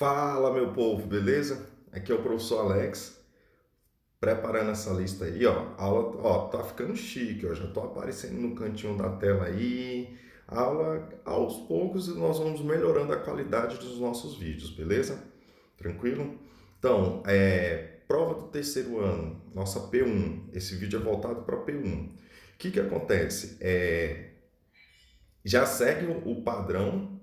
Fala, meu povo, beleza? Aqui é o professor Alex, preparando essa lista aí, ó. A aula, ó, tá ficando chique, ó. Já tô aparecendo no cantinho da tela aí. A aula, aos poucos, nós vamos melhorando a qualidade dos nossos vídeos, beleza? Tranquilo? Então, prova do terceiro ano, nossa P1. Esse vídeo é voltado para P1. O que que acontece? Já segue o padrão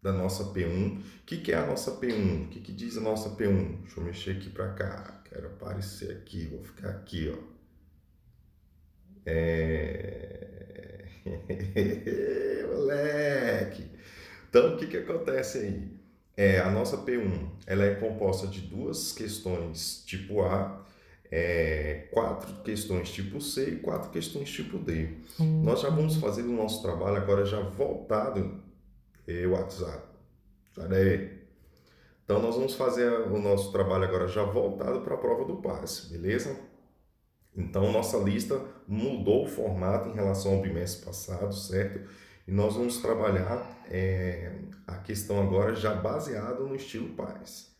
da nossa P1. O que que é a nossa P1? O que que diz a nossa P1? Deixa eu mexer aqui para cá. Quero aparecer aqui, vou ficar aqui, ó. Moleque! Então, o que que acontece aí? A nossa P1, ela é composta de duas questões tipo A, quatro questões tipo C e quatro questões tipo D. Nós já vamos fazer o nosso trabalho agora já voltado WhatsApp. Sai daí. Então, nós vamos fazer o nosso trabalho agora já voltado para a prova do passe, beleza? Então, nossa lista mudou o formato em relação ao bimestre passado, certo? E nós vamos trabalhar a questão agora já baseado no estilo PAS.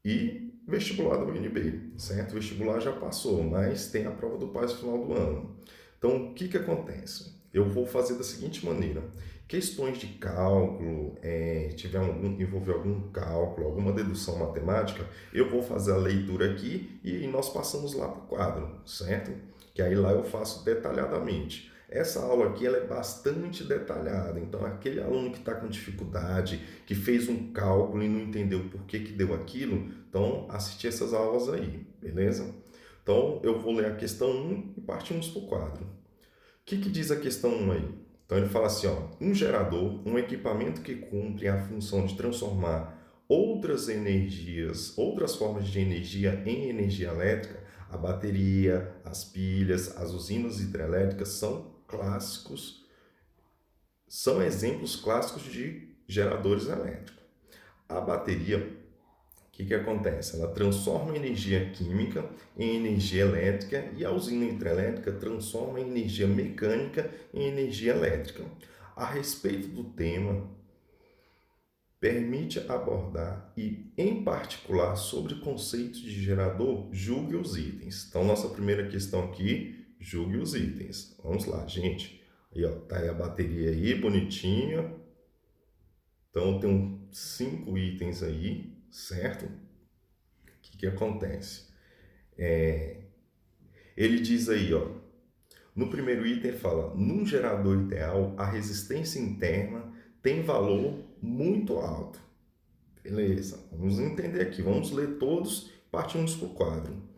E vestibular da UNB, certo? O vestibular já passou, mas tem a prova do PAS no final do ano. Então, o que que acontece? Eu vou fazer da seguinte maneira: questões de cálculo, envolver algum cálculo, alguma dedução matemática, eu vou fazer a leitura aqui e nós passamos lá para o quadro, certo? Que aí lá eu faço detalhadamente. Essa aula aqui ela é bastante detalhada, então aquele aluno que está com dificuldade, que fez um cálculo e não entendeu por que que deu aquilo, então assistir essas aulas aí, beleza? Então eu vou ler a questão 1 e partimos para o quadro. O que que diz a questão 1 aí? Então ele fala assim, ó, um gerador, um equipamento que cumpre a função de transformar outras energias, outras formas de energia em energia elétrica, a bateria, as pilhas, as usinas hidrelétricas são clássicos, são exemplos clássicos de geradores elétricos. A bateria, o que que acontece? Ela transforma energia química em energia elétrica e a usina hidrelétrica transforma energia mecânica em energia elétrica. A respeito do tema, permite abordar e, em particular, sobre conceitos de gerador, julgue os itens. Então, nossa primeira questão aqui, julgue os itens. Vamos lá, gente. Aí, ó, tá aí a bateria aí, bonitinha. Então, tem 5 itens aí, certo? O que que acontece? Ele diz aí, ó, no primeiro item fala, num gerador ideal, a resistência interna tem valor muito alto. Beleza, vamos entender aqui, vamos ler todos, partimos para o quadro.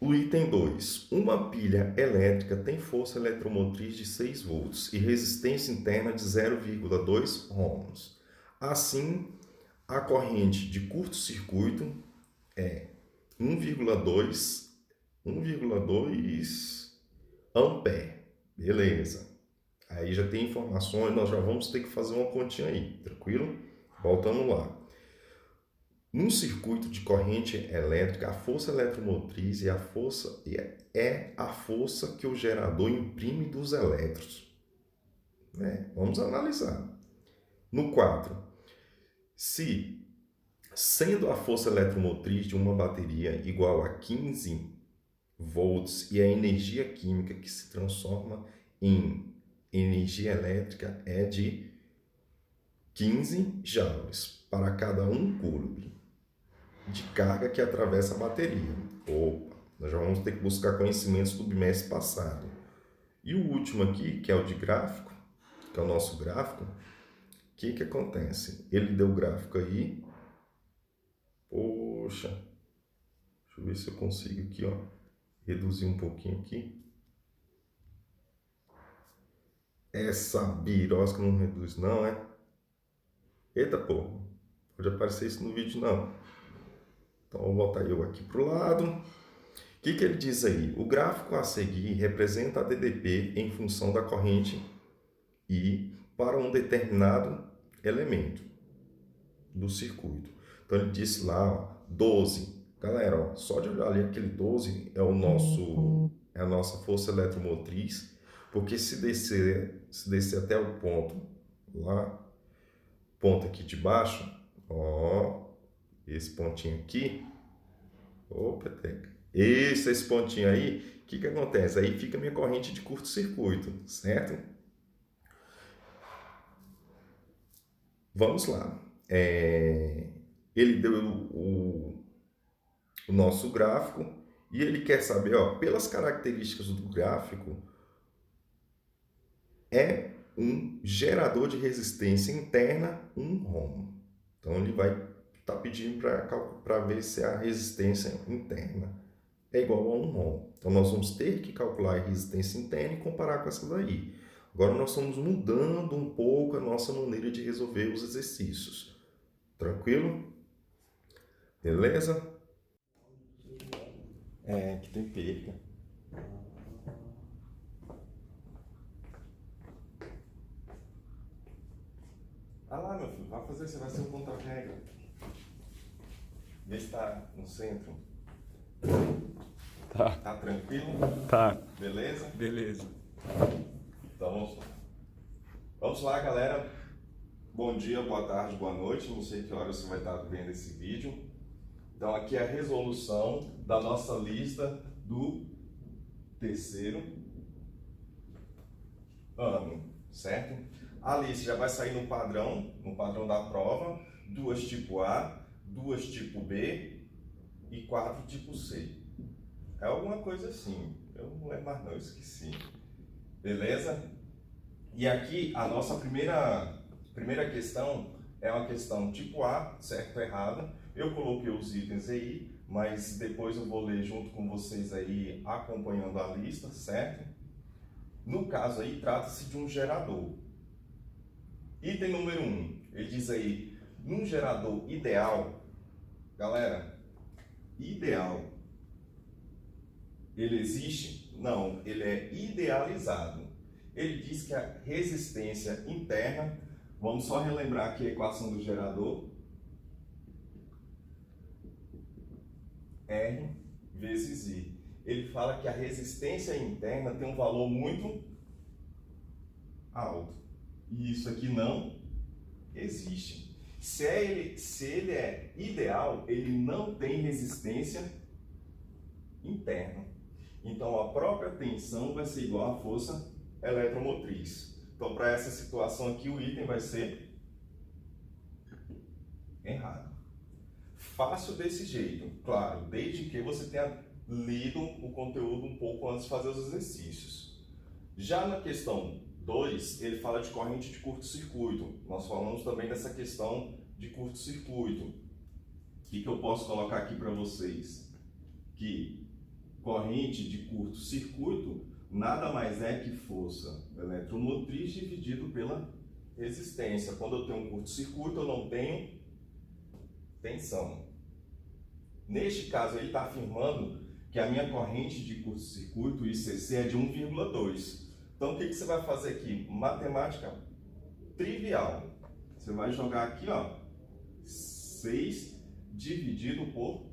O item 2. Uma pilha elétrica tem força eletromotriz de 6 volts e resistência interna de 0,2 ohms. Assim, a corrente de curto-circuito é 1,2 ampere. Beleza. Aí já tem informações, nós já vamos ter que fazer uma continha aí, tranquilo? Voltando lá. Num circuito de corrente elétrica, a força eletromotriz é a força que o gerador imprime dos elétrons. Né? Vamos analisar. No 4, se sendo a força eletromotriz de uma bateria igual a 15 volts e a energia química que se transforma em energia elétrica é de 15 joules para cada 1 coulomb de carga que atravessa a bateria. Opa, nós já vamos ter que buscar conhecimentos do bimestre passado. E o último aqui, que é o de gráfico, que é o nosso gráfico, o que que acontece? Ele deu o gráfico aí. Poxa, deixa eu ver se eu consigo aqui, ó, reduzir um pouquinho aqui. Essa birosca não reduz não, é? Eita, pô, pode aparecer isso no vídeo não. Então, vou botar eu aqui para o lado. O que que ele diz aí? O gráfico a seguir representa a DDP em função da corrente I para um determinado elemento do circuito. Então, ele disse lá, ó, 12. Galera, ó, só de olhar ali aquele 12 é a nossa força eletromotriz, porque se descer até o ponto lá, ponto aqui de baixo, ó, esse pontinho aqui, opa, esse pontinho aí, o que que acontece? Aí fica a minha corrente de curto-circuito, certo? Vamos lá. Ele deu o nosso gráfico e ele quer saber, ó, pelas características do gráfico, é um gerador de resistência interna, um ROM. Então ele vai estar pedindo para ver se a resistência interna é igual a um ROM. Então nós vamos ter que calcular a resistência interna e comparar com essa daí. Agora nós estamos mudando um pouco a nossa maneira de resolver os exercícios. Tranquilo? Beleza? Que tem perca. Ah lá, meu filho, vai fazer, você vai ser o contra-regra. Vê se tá no centro. Tá. Tá tranquilo? Tá. Beleza? Beleza. Então vamos lá. Vamos lá, galera. Bom dia, boa tarde, boa noite. Não sei que hora você vai estar vendo esse vídeo. Então aqui é a resolução da nossa lista do terceiro ano, certo? A lista já vai sair no padrão da prova, 2 tipo A, 2 tipo B e 4 tipo C. É alguma coisa assim, eu não lembro mais não, esqueci. Beleza? E aqui a nossa primeira questão é uma questão tipo A, certo ou errado. Eu coloquei os itens aí, mas depois eu vou ler junto com vocês aí, acompanhando a lista, certo? No caso aí, trata-se de um gerador. Item número 1, ele diz aí, num gerador ideal, galera, ideal, ele existe? Não, ele é idealizado. Ele diz que a resistência interna, vamos só relembrar aqui a equação do gerador, R vezes I. Ele fala que a resistência interna tem um valor muito alto. E isso aqui não existe. Se ele é ideal, ele não tem resistência interna. Então a própria tensão vai ser igual à força eletromotriz. Então para essa situação aqui o item vai ser errado. Fácil desse jeito, claro, desde que você tenha lido o conteúdo um pouco antes de fazer os exercícios. Já na questão 2, ele fala de corrente de curto-circuito. Nós falamos também dessa questão de curto-circuito. O que eu posso colocar aqui para vocês? Que corrente de curto-circuito nada mais é que força eletromotriz dividido pela resistência. Quando eu tenho um curto-circuito, eu não tenho tensão. Neste caso, ele está afirmando que a minha corrente de curto-circuito, ICC, é de 1,2. Então, o que você vai fazer aqui? Matemática trivial. Você vai jogar aqui, ó, 6 dividido por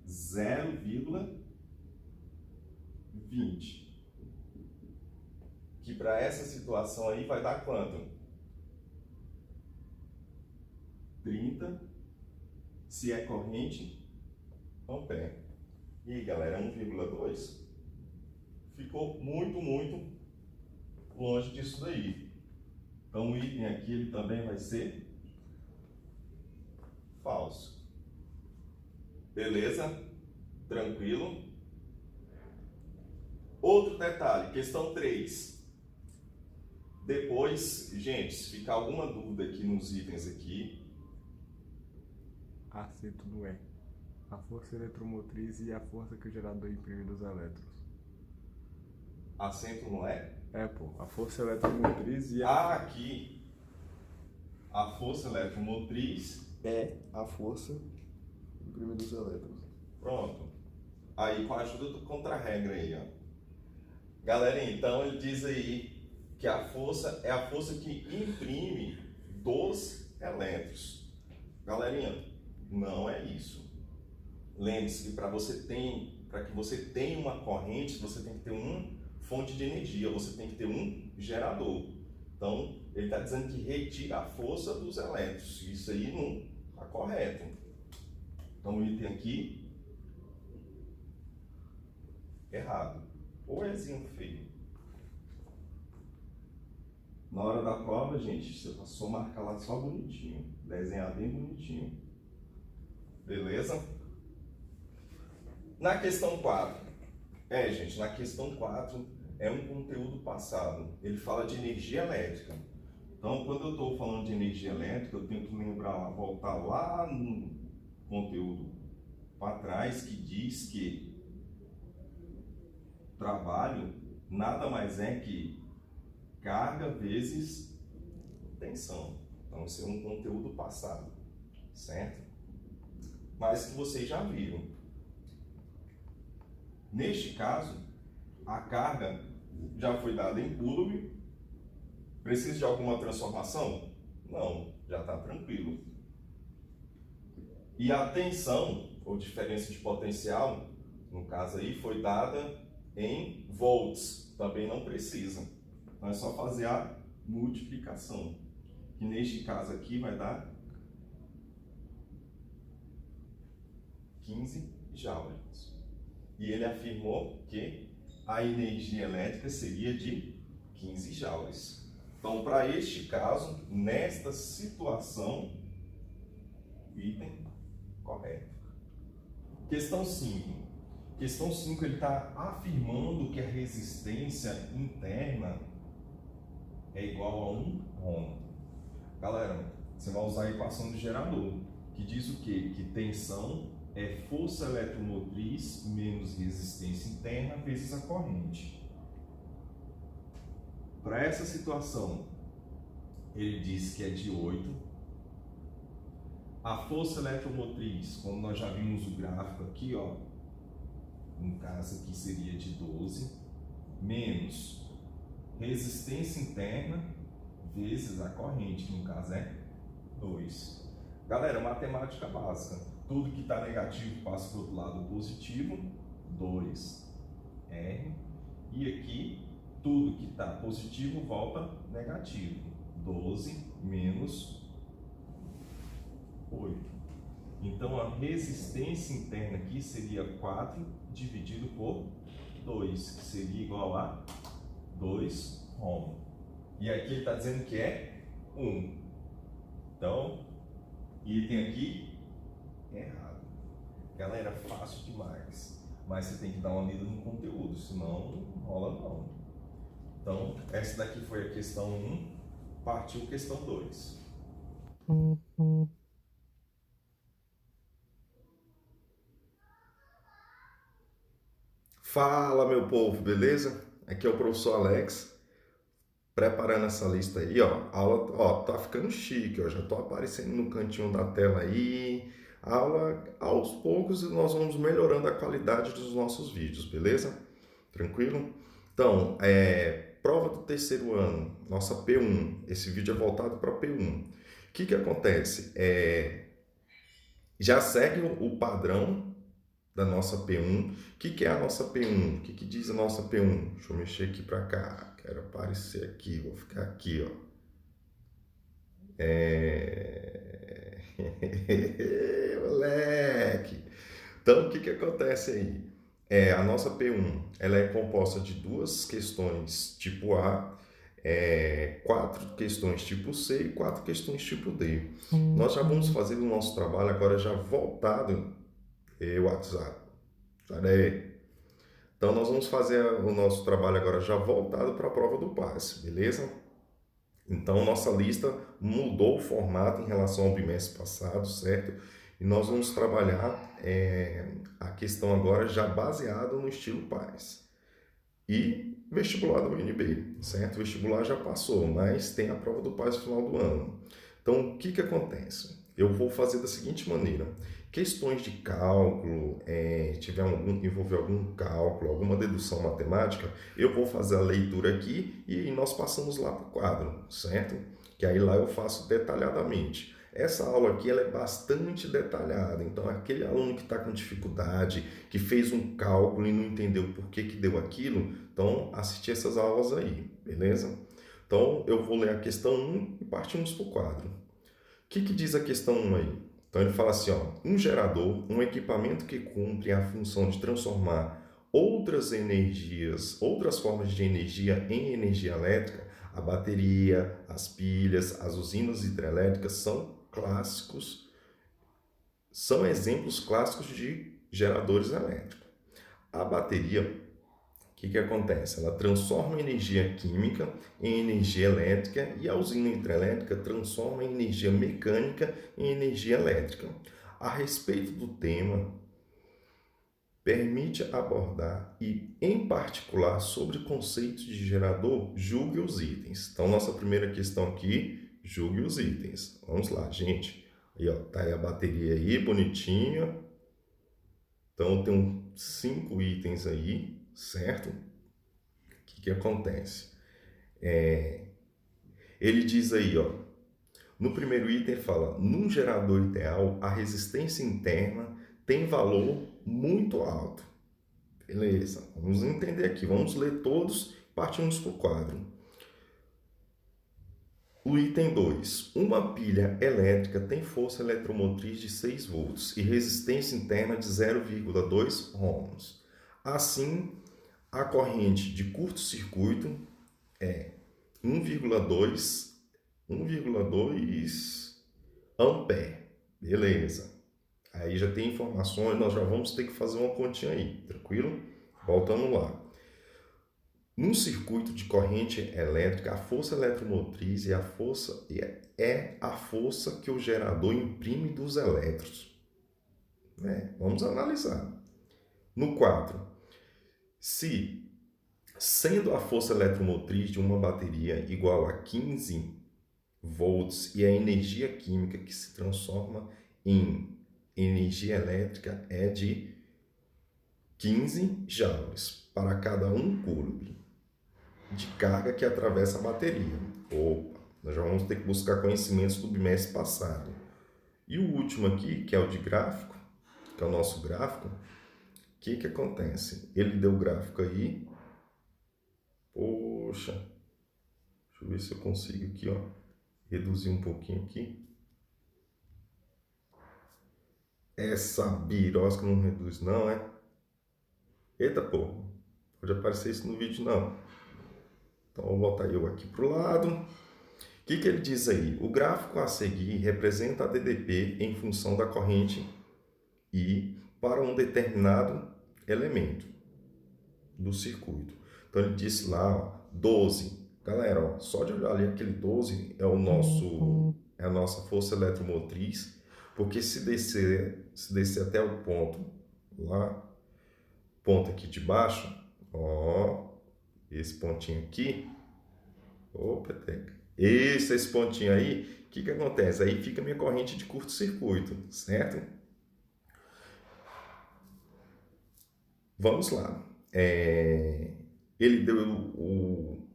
0,20. Que para essa situação aí vai dar quanto? 30, se é corrente, ampere. E aí, galera, 1,2 ficou muito longe disso daí. Então o item aqui ele também vai ser falso. Beleza? Tranquilo? Outro detalhe, questão 3. Depois, gente, se ficar alguma dúvida aqui nos itens aqui, Acento no E. A força eletromotriz e a força que o gerador imprime dos elétrons. acento não é? É, pô. A força eletromotriz e a... Aqui, a força eletromotriz é a força imprime dos elétrons. Pronto. Aí com a ajuda do contra-regra aí, ó. Galera, então ele diz aí que a força é a força que imprime dos elétrons. Galerinha, não é isso. Lembre-se que para que você tenha uma corrente, você tem que ter uma fonte de energia, você tem que ter um gerador. Então, ele está dizendo que retira a força dos elétrons. Isso aí não está correto. Então, o item aqui, errado. Ou Ezinho feio. Na hora da prova, gente, você só marcar lá só bonitinho. Desenhar bem bonitinho. Beleza? Na questão 4. Gente, na questão 4 é um conteúdo passado. Ele fala de energia elétrica. Então, quando eu estou falando de energia elétrica, eu tenho que lembrar, voltar lá no conteúdo para trás, que diz que trabalho nada mais é que carga vezes tensão. Então, isso é um conteúdo passado, certo? Mas que vocês já viram. Neste caso, a carga já foi dada em coulomb. Precisa de alguma transformação? Não, já está tranquilo. E a tensão, ou diferença de potencial, no caso aí, foi dada em volts. Também não precisa. Então é só fazer a multiplicação. Que neste caso aqui vai dar 15 joules. E ele afirmou que a energia elétrica seria de 15 joules. Então, para este caso, nesta situação, item correto. Questão 5. Questão 5, ele está afirmando que a resistência interna é igual a 1 ohm. Galera, você vai usar a equação do gerador, que diz o quê? Que tensão é força eletromotriz menos resistência interna vezes a corrente. Para essa situação, ele diz que é de 8. A força eletromotriz, como nós já vimos o gráfico aqui, ó, no caso aqui seria de 12, menos resistência interna vezes a corrente, que no caso é 2. Galera, matemática básica. Tudo que está negativo passa para o outro lado positivo, 2R. E aqui, tudo que está positivo volta negativo, 12 menos 8. Então, a resistência interna aqui seria 4 dividido por 2, que seria igual a 2 ohm. E aqui ele está dizendo que é 1. Então, item aqui errado. Galera, fácil demais. Mas você tem que dar uma lida no conteúdo, senão não rola não. Então, essa daqui foi a questão 1, partiu questão 2. Fala, meu povo, beleza? Aqui é o professor Alex, preparando essa lista aí, ó. A aula, ó, tá ficando chique, ó. Já tô aparecendo no cantinho da tela aí. A aula, aos poucos, nós vamos melhorando a qualidade dos nossos vídeos, beleza? Tranquilo? Então, prova do terceiro ano, nossa P1. Esse vídeo é voltado para P1. O que acontece? Já segue o padrão da nossa P1. O que é a nossa P1? O que diz a nossa P1? Deixa eu mexer aqui para cá. Quero aparecer aqui, vou ficar aqui, ó. Moleque! Então, o que acontece aí? A nossa P1, ela é composta de 2 questões tipo A, 4 questões tipo C e 4 questões tipo D. Nós já vamos fazer o nosso trabalho agora já voltado WhatsApp. Cadê? Então, nós vamos fazer o nosso trabalho agora já voltado para a prova do passe, beleza? Então, nossa lista mudou o formato em relação ao bimestre passado, certo? E nós vamos trabalhar a questão agora já baseada no estilo PAS. E vestibular do UNB, certo? O vestibular já passou, mas tem a prova do PAS no final do ano. Então, o que acontece? Eu vou fazer da seguinte maneira. Questões de cálculo, envolver algum cálculo, alguma dedução matemática, eu vou fazer a leitura aqui e nós passamos lá para o quadro, certo? Que aí lá eu faço detalhadamente. Essa aula aqui ela é bastante detalhada, então aquele aluno que está com dificuldade, que fez um cálculo e não entendeu por que deu aquilo, então assistir essas aulas aí, beleza? Então, eu vou ler a questão 1 e partimos para o quadro. O que diz a questão 1 aí? Então, ele fala assim, ó, um gerador, um equipamento que cumpre a função de transformar outras energias, outras formas de energia em energia elétrica. A bateria, as pilhas, as usinas hidrelétricas são clássicos, são exemplos clássicos de geradores elétricos. A bateria, o que acontece? Ela transforma energia química em energia elétrica e a usina hidrelétrica transforma energia mecânica em energia elétrica. A respeito do tema, permite abordar e, em particular, sobre conceitos de gerador, julgue os itens. Então, nossa primeira questão aqui, julgue os itens. Vamos lá, gente. Aí, ó, tá aí a bateria aí, bonitinha. Então, tem 5 itens aí, certo? O que acontece? Ele diz aí, ó, no primeiro item fala, num gerador ideal, a resistência interna tem valor muito alto. Beleza, vamos entender aqui, vamos ler todos, partimos para o quadro. O item 2. Uma pilha elétrica tem força eletromotriz de 6 volts e resistência interna de 0,2 ohms. Assim, a corrente de curto-circuito é 1,2 ampere. Beleza. Aí já tem informações, nós já vamos ter que fazer uma continha aí, tranquilo? Voltando lá. Num circuito de corrente elétrica, a força eletromotriz é a força que o gerador imprime dos elétrons. Vamos analisar. No 4, se sendo a força eletromotriz de uma bateria igual a 15 volts e a energia química que se transforma em energia elétrica é de 15 joules para cada 1 coulomb de carga que atravessa a bateria. Opa, nós já vamos ter que buscar conhecimentos do bimestre passado. E o último aqui, que é o de gráfico, que é o nosso gráfico, o que acontece? Ele deu o gráfico aí. Poxa, deixa eu ver se eu consigo aqui, ó, reduzir um pouquinho aqui. Essa birosca não reduz não, é? Eita, pô, pode aparecer isso no vídeo não. Então, vou botar eu aqui para o lado. O que ele diz aí? O gráfico a seguir representa a DDP em função da corrente I para um determinado elemento do circuito. Então, ele disse lá, ó, 12. Galera, ó, só de olhar ali aquele 12 é a nossa força eletromotriz, porque se descer até o ponto lá, ponto aqui de baixo, ó, esse pontinho aqui, opa, esse pontinho aí, o que acontece? Aí fica a minha corrente de curto-circuito, certo? Vamos lá. Ele deu o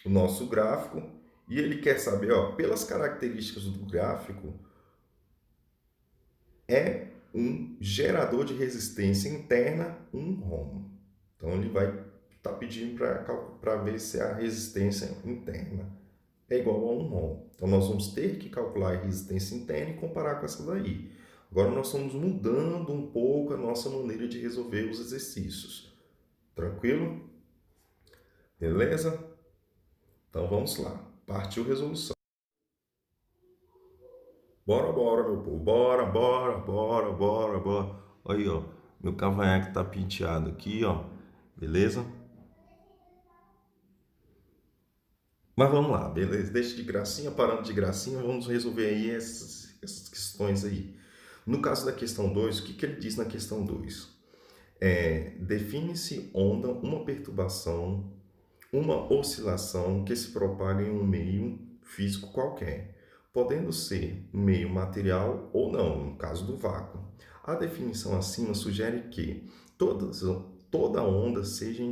nosso gráfico e ele quer saber, ó, pelas características do gráfico, é um gerador de resistência interna 1 ohm. Então, ele vai estar pedindo para ver se a resistência interna é igual a 1 ohm. Então, nós vamos ter que calcular a resistência interna e comparar com essa daí. Agora, nós estamos mudando um pouco a nossa maneira de resolver os exercícios. Tranquilo? Beleza? Então, vamos lá. Partiu resolução. Bora, meu povo. Bora. Aí, ó. Meu cavanhaque tá penteado aqui, ó. Beleza? Mas vamos lá, beleza? Deixa de gracinha, parando de gracinha, vamos resolver aí essas questões aí. No caso da questão 2, o que ele diz na questão 2? Define-se onda uma perturbação, uma oscilação que se propaga em um meio físico qualquer, podendo ser um meio material ou não, no caso do vácuo. A definição acima sugere que toda onda seja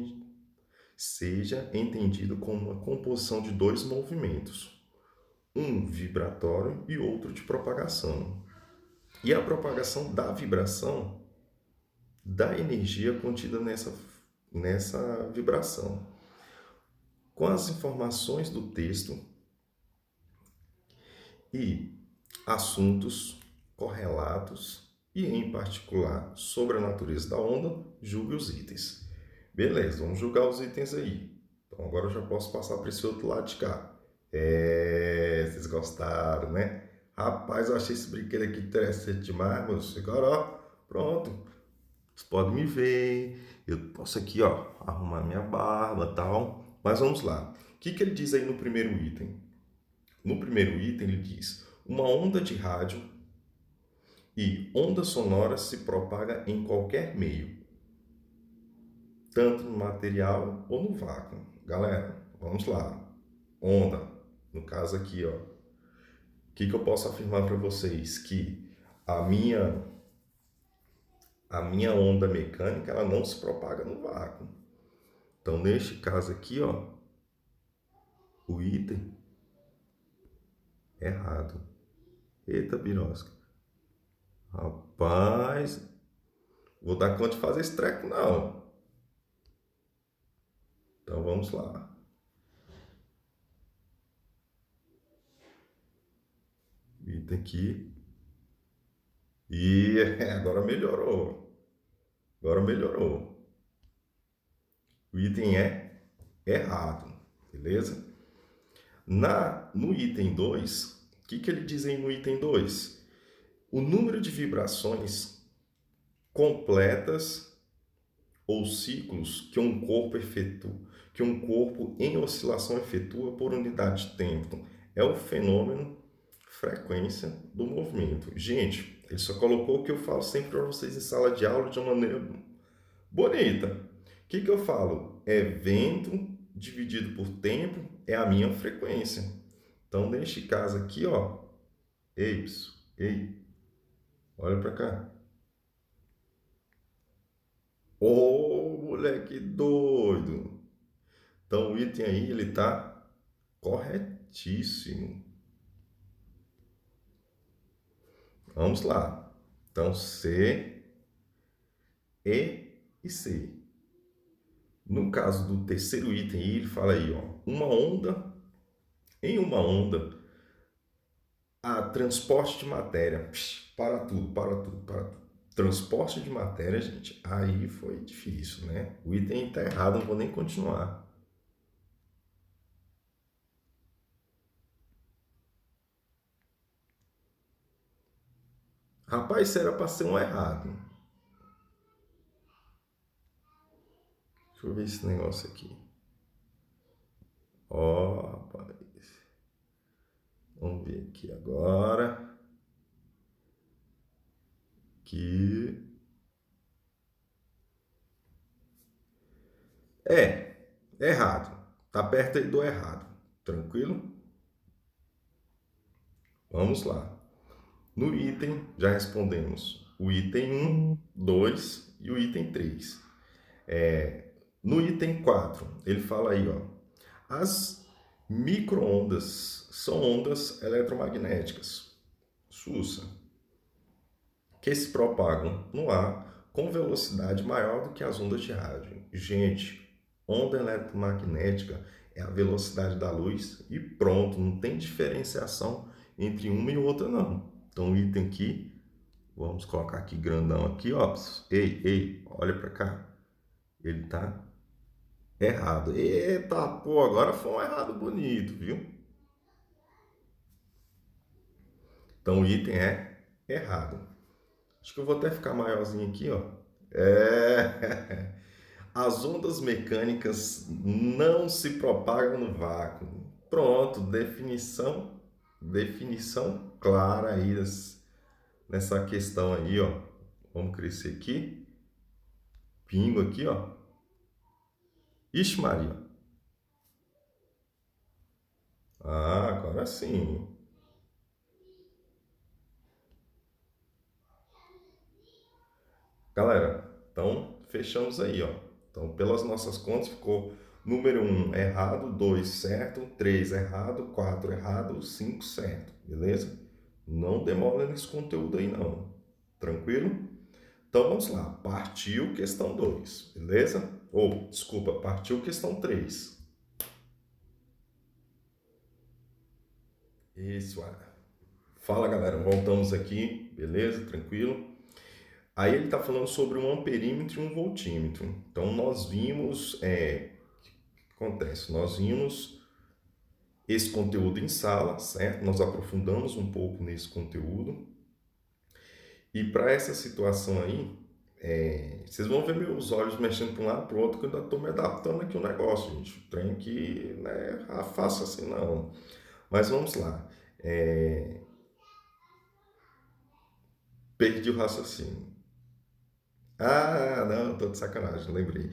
entendido como uma composição de 2 movimentos, um vibratório e outro de propagação. E a propagação da vibração da energia contida nessa vibração. com as informações do texto e assuntos correlatos e, em particular, sobre a natureza da onda, julgue os itens. Beleza, vamos julgar os itens aí. Então, agora eu já posso passar para esse outro lado de cá. Vocês gostaram, né? Rapaz, eu achei esse brinquedo aqui interessante demais, moço. Agora, ó, pronto. Vocês podem me ver. Eu posso aqui, ó, arrumar minha barba e tal. Mas vamos lá. O que ele diz aí no primeiro item? No primeiro item, ele diz: uma onda de rádio e onda sonora se propaga em qualquer meio, tanto no material ou no vácuo. Galera, vamos lá. Onda, no caso aqui, ó. O que eu posso afirmar para vocês? Que a minha onda mecânica, ela não se propaga no vácuo. Então, neste caso aqui, ó, o item errado. Eita, birosca. Rapaz, vou dar conta de fazer esse treco, não. Então, vamos lá. Item aqui. E agora melhorou. Agora melhorou. O item é errado, beleza? No item 2, o que ele diz aí no item 2? O número de vibrações completas ou ciclos que um corpo em oscilação efetua por unidade de tempo é o fenômeno frequência do movimento. Gente, ele só colocou o que eu falo sempre para vocês em sala de aula de uma maneira bonita. O que eu falo? Evento dividido por tempo é a minha frequência. Então, neste caso aqui, ó, ei, olha para cá. Ô, moleque doido! Então, o item aí, ele tá corretíssimo. Vamos lá. Então, C, E e C. No caso do terceiro item, ele fala aí, ó, em uma onda, a transporte de matéria. Para tudo. Transporte de matéria, gente, aí foi difícil, né? O item está errado, não vou nem continuar. Rapaz, isso era para ser um errado. Deixa eu ver esse negócio aqui. Ó, rapaz. Vamos ver aqui agora. Que errado. Tá perto aí do errado. Tranquilo? Vamos lá. No item, já respondemos o item 1, 2 e o item 3. No item 4, ele fala aí, ó, as micro-ondas são ondas eletromagnéticas, SUSA, que se propagam no ar com velocidade maior do que as ondas de rádio. Gente, onda eletromagnética é a velocidade da luz e pronto, não tem diferenciação entre uma e outra, não. Então, o item aqui, vamos colocar aqui grandão aqui, ó. Ei, olha para cá. Ele tá errado. Eita, pô, agora foi um errado bonito, viu? Então, o item é errado. Acho que eu vou até ficar maiorzinho aqui, ó. As ondas mecânicas não se propagam no vácuo. Pronto, definição clara aí nessa questão aí, ó. Vamos crescer aqui. Pingo aqui, ó. Ixi, Maria. Ah, agora sim. Galera, então fechamos aí, ó. Então, pelas nossas contas, ficou número 1 errado, 2 certo, 3 errado, 4 errado, 5 certo, beleza? Não demora nesse conteúdo aí, não. Tranquilo? Então, vamos lá. Partiu questão 2, beleza? Ou, desculpa, partiu questão 3. Isso. Fala, galera. Voltamos aqui. Beleza? Tranquilo? Aí ele está falando sobre um amperímetro e um voltímetro. Então, nós vimos... o que acontece? Nós vimos esse conteúdo em sala, certo? Nós aprofundamos um pouco nesse conteúdo. E para essa situação aí, vocês vão ver meus olhos mexendo para um lado para o outro, que eu ainda estou me adaptando aqui ao negócio, gente. O trem aqui não é fácil assim, não. Mas vamos lá. Perdi o raciocínio. Ah, não, tô de sacanagem, lembrei.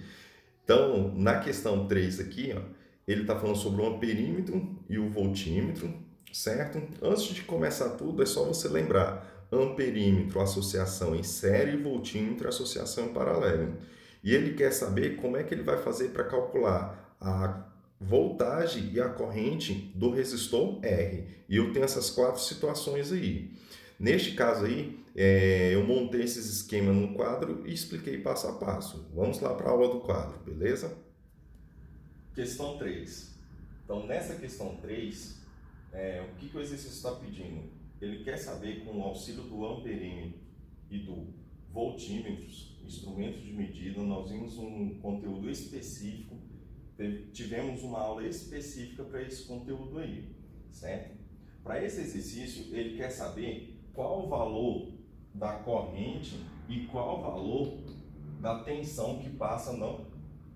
Então, na questão 3 aqui, ó, ele está falando sobre o amperímetro e o voltímetro, certo? Antes de começar tudo, é só você lembrar: amperímetro, associação em série, e voltímetro, associação em paralelo. E ele quer saber como é que ele vai fazer para calcular a voltagem e a corrente do resistor R. E eu tenho essas 4 situações aí. Neste caso aí, eu montei esses esquemas no quadro e expliquei passo a passo. Vamos lá para a aula do quadro, beleza? Questão 3. Então, nessa questão 3, o que o exercício está pedindo? Ele quer saber, com o auxílio do amperímetro e do voltímetros, instrumentos de medida, nós vimos um conteúdo específico, tivemos uma aula específica para esse conteúdo aí, certo? Para esse exercício, ele quer saber qual o valor da corrente e qual o valor da tensão que passa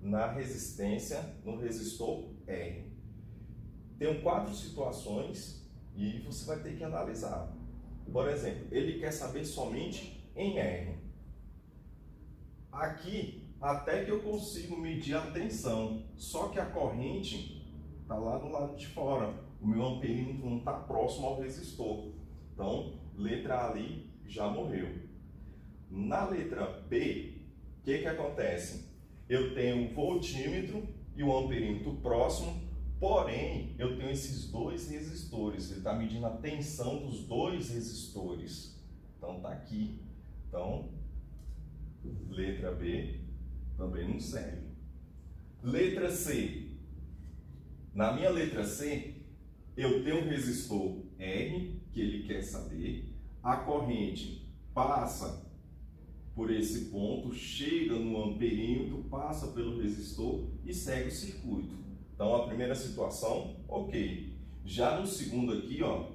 na resistência, no resistor R. Tem 4 situações e você vai ter que analisar. Por exemplo, ele quer saber somente em R. Aqui, até que eu consigo medir a tensão, só que a corrente está lá do lado de fora. O meu amperímetro não está próximo ao resistor. Então, letra A ali já morreu. Na letra B, o que acontece? Eu tenho o voltímetro e o amperímetro próximo, porém, eu tenho esses 2 resistores. Ele está medindo a tensão dos 2 resistores. Então, está aqui. Então, letra B também não serve. Letra C. Na minha letra C, eu tenho um resistor R, que ele quer saber. A corrente passa por esse ponto, chega no amperímetro, passa pelo resistor e segue o circuito. Então, a primeira situação, ok. Já no segundo aqui, ó,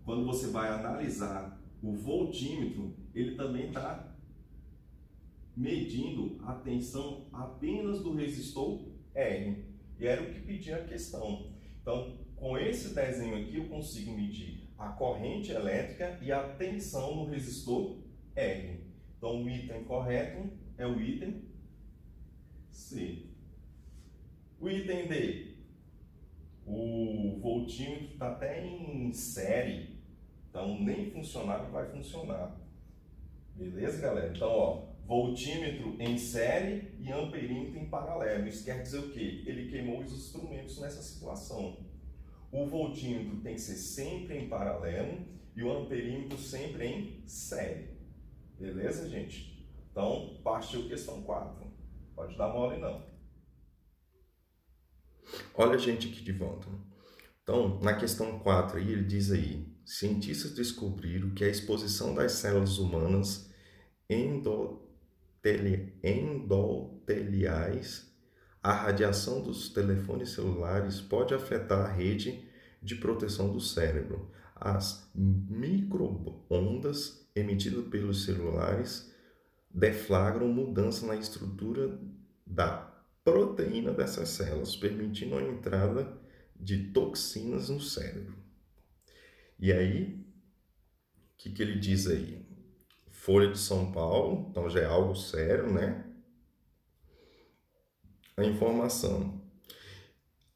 quando você vai analisar o voltímetro, ele também está medindo a tensão apenas do resistor R. E era o que pedia a questão. Então, com esse desenho aqui, eu consigo medir a corrente elétrica e a tensão no resistor R. Então, o item correto é o item C. O item D, o voltímetro está até em série, então nem funcionar vai funcionar. Beleza, galera? Então, ó, voltímetro em série e amperímetro em paralelo. Isso quer dizer o quê? Ele queimou os instrumentos nessa situação. O voltímetro tem que ser sempre em paralelo e o amperímetro sempre em série. Beleza, gente? Então, partiu questão 4. Pode dar mole, não. Olha a gente aqui de volta. Então, na questão 4, aí, ele diz aí: cientistas descobriram que a exposição das células humanas endoteliais à radiação dos telefones celulares pode afetar a rede de proteção do cérebro. As microondas emitidas pelos celulares deflagram mudança na estrutura da proteína dessas células, permitindo a entrada de toxinas no cérebro. E aí, o que ele diz aí? Folha de São Paulo, então já é algo sério, né? A informação.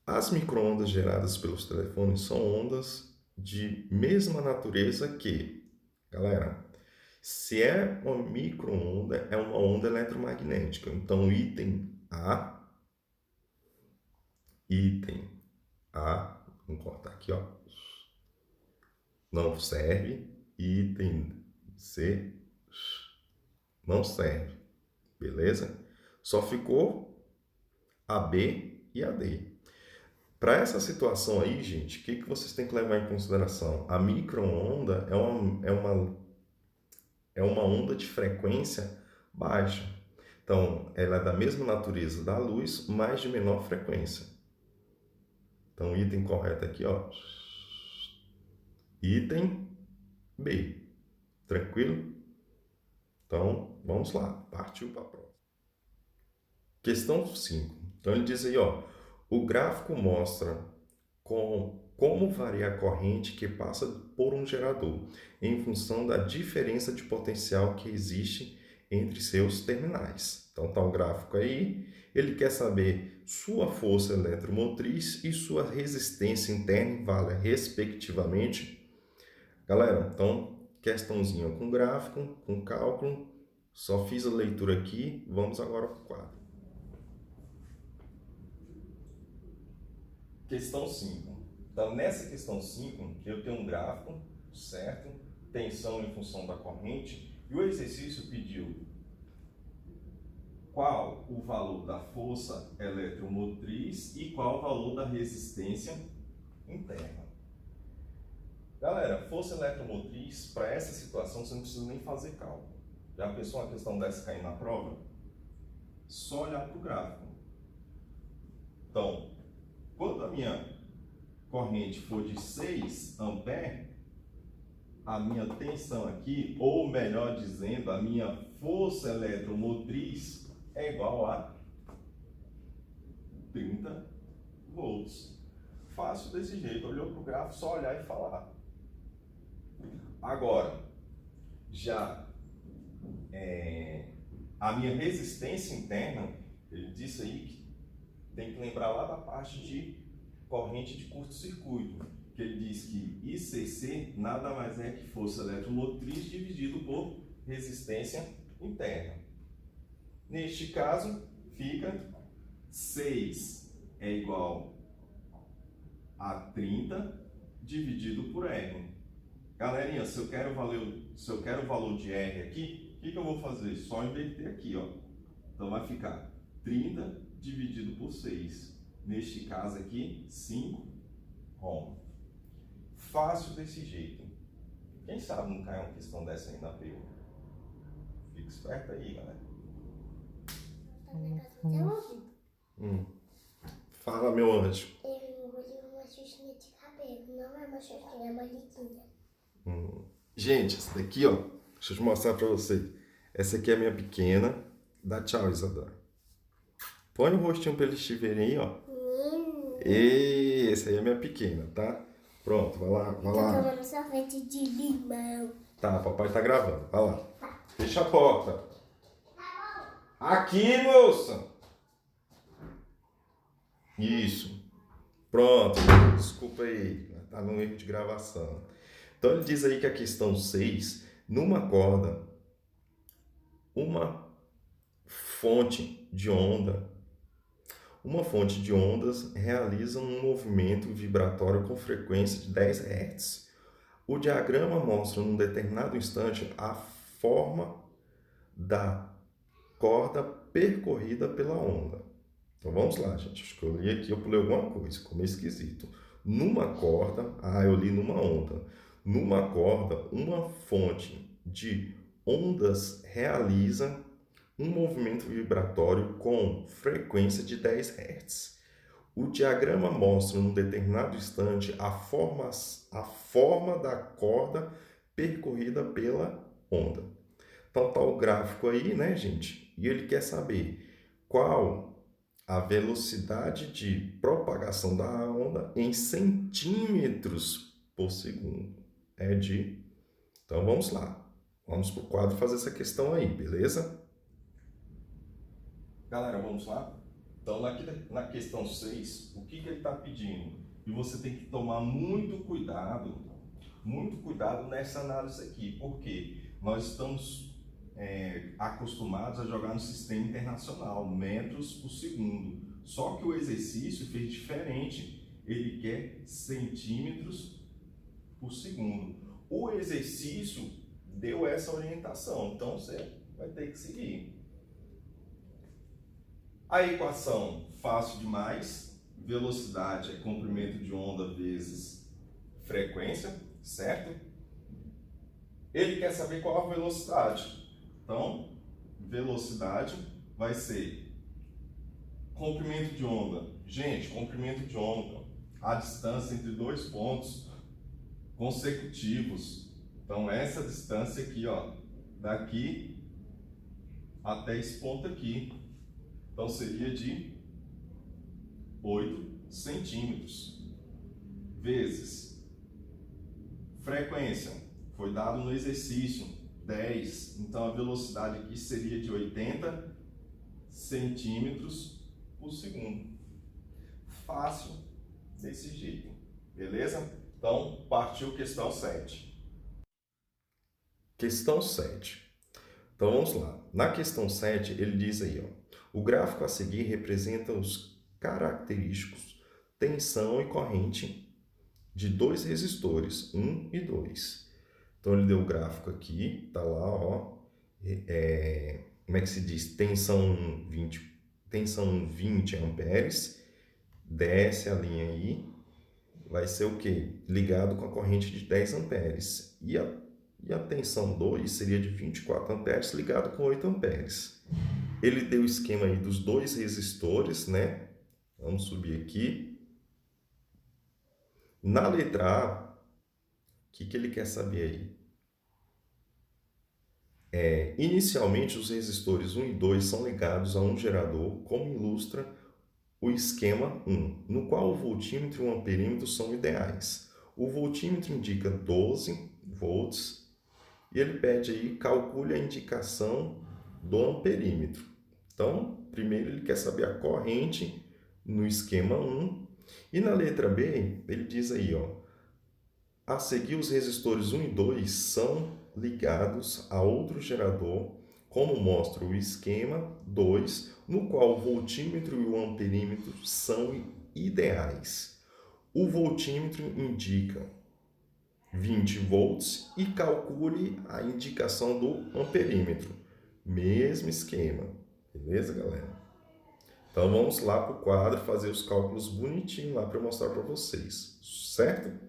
As microondas geradas pelos telefones são ondas de mesma natureza que, galera, se é uma microonda, é uma onda eletromagnética. Então, item A, vamos cortar aqui, ó, não serve. Item C, não serve. Beleza? Só ficou a B e a D. Para essa situação aí, gente, o que vocês têm que levar em consideração? A micro-onda é uma onda de frequência baixa. Então, ela é da mesma natureza da luz, mas de menor frequência. Então, item correto aqui, ó. Item B. Tranquilo? Então, vamos lá. Partiu para a próxima. Questão 5. Então, ele diz aí, ó. O gráfico mostra como varia a corrente que passa por um gerador, em função da diferença de potencial que existe entre seus terminais. Então, tá o gráfico aí. Ele quer saber sua força eletromotriz e sua resistência interna e válida, respectivamente. Galera, então, questãozinha com gráfico, com cálculo. Só fiz a leitura aqui. Vamos agora para o quadro. Questão 5. Então, nessa questão 5, eu tenho um gráfico, certo? Tensão em função da corrente. E o exercício pediu qual o valor da força eletromotriz e qual o valor da resistência interna. Galera, força eletromotriz, para essa situação, você não precisa nem fazer cálculo. Já pensou uma questão dessa cair na prova? Só olhar para o gráfico. Então, quando a minha corrente for de 6 amperes, a minha tensão aqui, ou melhor dizendo, a minha força eletromotriz é igual a 30 volts. Fácil desse jeito, olhou para o gráfico, só olhar e falar. Agora, já a minha resistência interna, ele disse aí que tem que lembrar lá da parte de corrente de curto-circuito, que ele diz que ICC nada mais é que força eletromotriz dividido por resistência interna. Neste caso, fica 6 é igual a 30 dividido por R. Galerinha, se eu quero o valor de R aqui, o que eu vou fazer? Só inverter aqui, ó. Então vai ficar 30 dividido por 6. Neste caso aqui, 5 ohm. Fácil desse jeito. Quem sabe não cai uma questão dessa aí na PU? Fica esperto aí, galera. Fala, meu anjo. Eu vou de uma xuxinha de cabelo. Não é uma xuxinha, é uma liquinha. Gente, essa daqui, ó. Deixa eu mostrar pra vocês. Essa aqui é a minha pequena. Dá tchau, Isadora. Põe o rostinho pra eles te verem aí, ó. E essa aí é a minha pequena, tá? Pronto, vai lá, vai lá. Tô tomando sorvete de limão. Tá, papai tá gravando. Vai lá. Fecha a porta. Aqui, moça. Isso. Pronto. Desculpa aí. Tá no erro de gravação. Então ele diz aí que a questão 6, numa corda, uma fonte de ondas realiza um movimento vibratório com frequência de 10 Hz. O diagrama mostra num determinado instante a forma da corda percorrida pela onda. Então vamos lá, gente. Acho que eu li aqui, eu pulei alguma coisa, ficou meio esquisito. Numa corda, eu li numa onda. Numa corda, uma fonte de ondas realiza um movimento vibratório com frequência de 10 Hz. O diagrama mostra num determinado instante a forma da corda percorrida pela onda. Então tá o gráfico aí, né, gente? E ele quer saber qual a velocidade de propagação da onda em centímetros por segundo. Então vamos lá. Vamos para o quadro fazer essa questão aí, beleza? Galera, vamos lá? Então, na questão 6, o que ele está pedindo? E você tem que tomar muito cuidado nessa análise aqui, porque nós estamos acostumados a jogar no sistema internacional, metros por segundo. Só que o exercício fez diferente, ele quer centímetros por segundo. O exercício deu essa orientação, então você vai ter que seguir. A equação, fácil demais, velocidade é comprimento de onda vezes frequência, certo? Ele quer saber qual a velocidade. Então, velocidade vai ser comprimento de onda. Gente, comprimento de onda, a distância entre dois pontos consecutivos. Então, essa distância aqui, ó, daqui até esse ponto aqui. Então, seria de 8 centímetros. Vezes frequência, foi dado no exercício, 10. Então, a velocidade aqui seria de 80 centímetros por segundo. Fácil, desse jeito. Beleza? Então, partiu questão 7. Questão 7. Então, vamos lá. Na questão 7, ele diz aí, ó, o gráfico a seguir representa os característicos tensão e corrente de dois resistores, 1 e 2. Então, ele deu o gráfico aqui, tá lá, ó, como é que se diz? Tensão 20 amperes, desce a linha aí, vai ser o quê? Ligado com a corrente de 10 amperes. E a tensão 2 seria de 24 amperes ligado com 8 amperes. Ele deu o esquema aí dos dois resistores, né? Vamos subir aqui. Na letra A, o que ele quer saber aí? Inicialmente, os resistores 1 e 2 são ligados a um gerador, como ilustra o esquema 1, no qual o voltímetro e o amperímetro são ideais. O voltímetro indica 12 volts e ele pede aí, calcule a indicação do amperímetro. Então, primeiro ele quer saber a corrente no esquema 1 e na letra B ele diz aí, ó, a seguir os resistores 1 e 2 são ligados a outro gerador, como mostra o esquema 2, no qual o voltímetro e o amperímetro são ideais. O voltímetro indica 20 volts e calcule a indicação do amperímetro. Mesmo esquema. Beleza, galera? Então vamos lá para o quadro fazer os cálculos bonitinho lá para mostrar para vocês. Certo?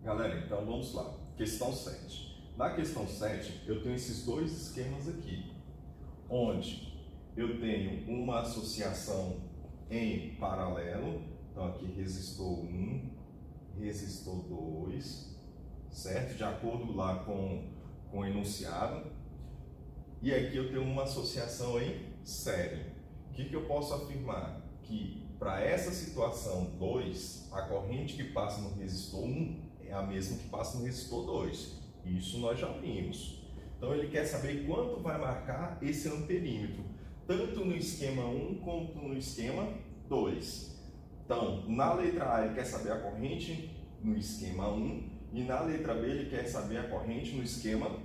Galera, então vamos lá. Questão 7. Na questão 7, eu tenho esses dois esquemas aqui, onde eu tenho uma associação em paralelo. Então aqui resistor 1, resistor 2, certo? De acordo lá com o enunciado. E aqui eu tenho uma associação em série. O que eu posso afirmar? Que para essa situação 2, a corrente que passa no resistor 1 é a mesma que passa no resistor 2. Isso nós já vimos. Então ele quer saber quanto vai marcar esse amperímetro, tanto no esquema 1 quanto no esquema 2. Então, na letra A ele quer saber a corrente no esquema 1 e na letra B ele quer saber a corrente no esquema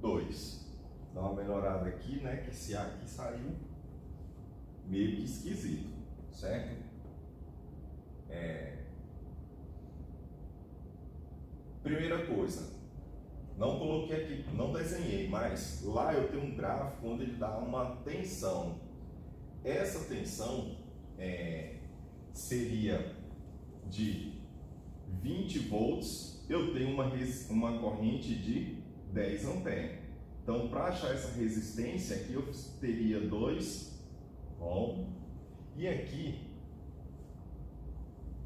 2. Dá uma melhorada aqui, né, que esse A aqui saiu meio que esquisito, certo? Primeira coisa, não coloquei aqui, não desenhei, mas lá eu tenho um gráfico onde ele dá uma tensão. Essa tensão seria de 20 volts, eu tenho uma corrente de 10 amperes. Então, para achar essa resistência aqui, eu teria 2 ohm e aqui